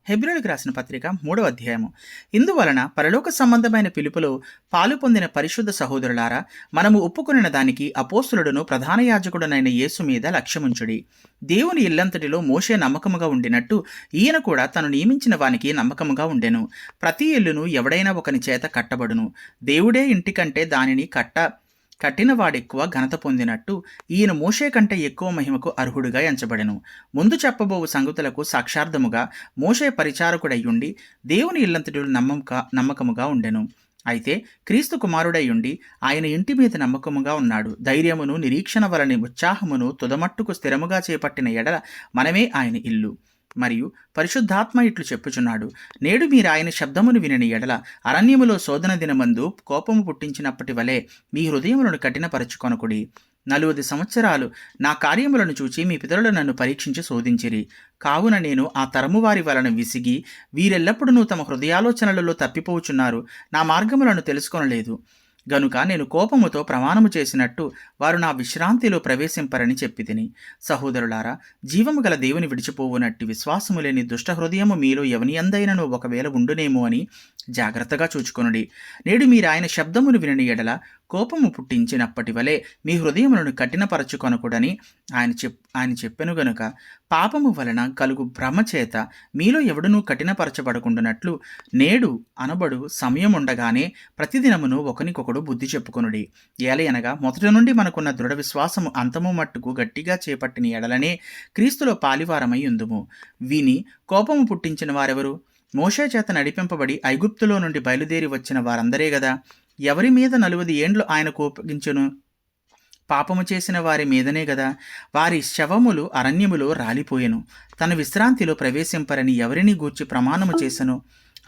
హెబ్రీయులకు రాసిన పత్రిక 3వ అధ్యాయము. ఇందువలన పరలోక సంబంధమైన పిలుపులో పాలు పొందిన పరిశుద్ధ సహోదరులారా, మనము ఒప్పుకొనిన దానికి అపోస్తులుడును ప్రధాన యాజకుడునైన యేసు మీద లక్ష్యముంచుడి. దేవుని ఇల్లంతటిలో మోషే నమ్మకముగా ఉండినట్టు ఈయన కూడా తను నియమించిన వానికి నమ్మకముగా ఉండెను. ప్రతి ఇల్లును ఎవడైనా ఒకని చేత కట్టబడును. దేవుడే ఇంటికంటే దానిని కట్టినవాడెక్కువ ఘనత పొందినట్టు ఈయన మోషే కంటే ఎక్కువ మహిమకు అర్హుడుగా ఎంచబడెను. ముందు చెప్పబోవు సంగతులకు సాక్షార్థముగా మోషే పరిచారకుడయ్యుండి దేవుని ఇల్లంతటిలో నమ్మకముగా ఉండెను. అయితే క్రీస్తు కుమారుడయ్యుండి ఆయన ఇంటి మీద నమ్మకముగా ఉన్నాడు. ధైర్యమును నిరీక్షణ వలని ఉత్సాహమును తుదమట్టుకు స్థిరముగా చేపట్టిన ఎడల మనమే ఆయన ఇల్లు. మరియు పరిశుద్ధాత్మ ఇట్లు చెప్పుచున్నాడు, నేడు మీరు ఆయన శబ్దమును వినని ఎడల అరణ్యములో శోధన దినమందు కోపము పుట్టించినప్పటి వలె మీ హృదయములను కఠినపరచుకొనకుడి. 40 సంవత్సరాలు నా కార్యములను చూచి మీ పితరులు నన్ను పరీక్షించి శోధించిరి. కావున నేను ఆ తరము వారి వలన విసిగి, వీరెల్లప్పుడూ తమ హృదయాలోచనలలో తప్పిపోచున్నారు, నా మార్గములను తెలుసుకొనలేదు గనుక నేను కోపముతో ప్రమాణము చేసినట్టు వారు నా విశ్రాంతిలో ప్రవేశింపరని చెప్పితిని. సహోదరులారా, జీవము గల దేవుని విడిచిపోవునట్టి విశ్వాసము లేని దుష్ట హృదయము మీలో ఎవని అందైనను ఒకవేళ ఉండునేమో అని జాగ్రత్తగా చూచుకొనుడి. నేడు మీరు ఆయన శబ్దమును వినని ఎడల కోపము పుట్టించినప్పటి వలె మీ హృదయములను కఠినపరచుకొనకూడని ఆయన చెప్పెను గనుక పాపము వలన కలుగు భ్రమ చేత మీలో ఎవడునూ కఠినపరచబడకుండానట్లు నేడు అనబడు సమయం ఉండగానే ప్రతిదినమును ఒకనికొకడు బుద్ధి చెప్పుకొనుడి. ఏలయనగా మొదటి నుండి మనకున్న దృఢ విశ్వాసము అంతము మట్టుకు గట్టిగా చేపట్టిన ఎడలనే క్రీస్తులో పాలివారమై ఉందుము. విని కోపము పుట్టించిన వారెవరు? మోషే చేత నడిపింపబడి ఐగుప్తులో నుండి బయలుదేరి వచ్చిన వారందరే గదా. ఎవరి మీద 40 ఏండ్లు ఆయన కోపగించును? పాపము చేసిన వారి మీదనే గదా. వారి శవములు అరణ్యములో రాలిపోయెను. తన విశ్రాంతిలో ప్రవేశింపరని ఎవరిని గూర్చి ప్రమాణము చేసెను?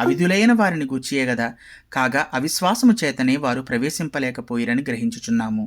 అవిధులైన వారిని గూర్చియే గదా. కాగా అవిశ్వాసము చేతనే వారు ప్రవేశింపలేకపోయిరని గ్రహించుచున్నాము.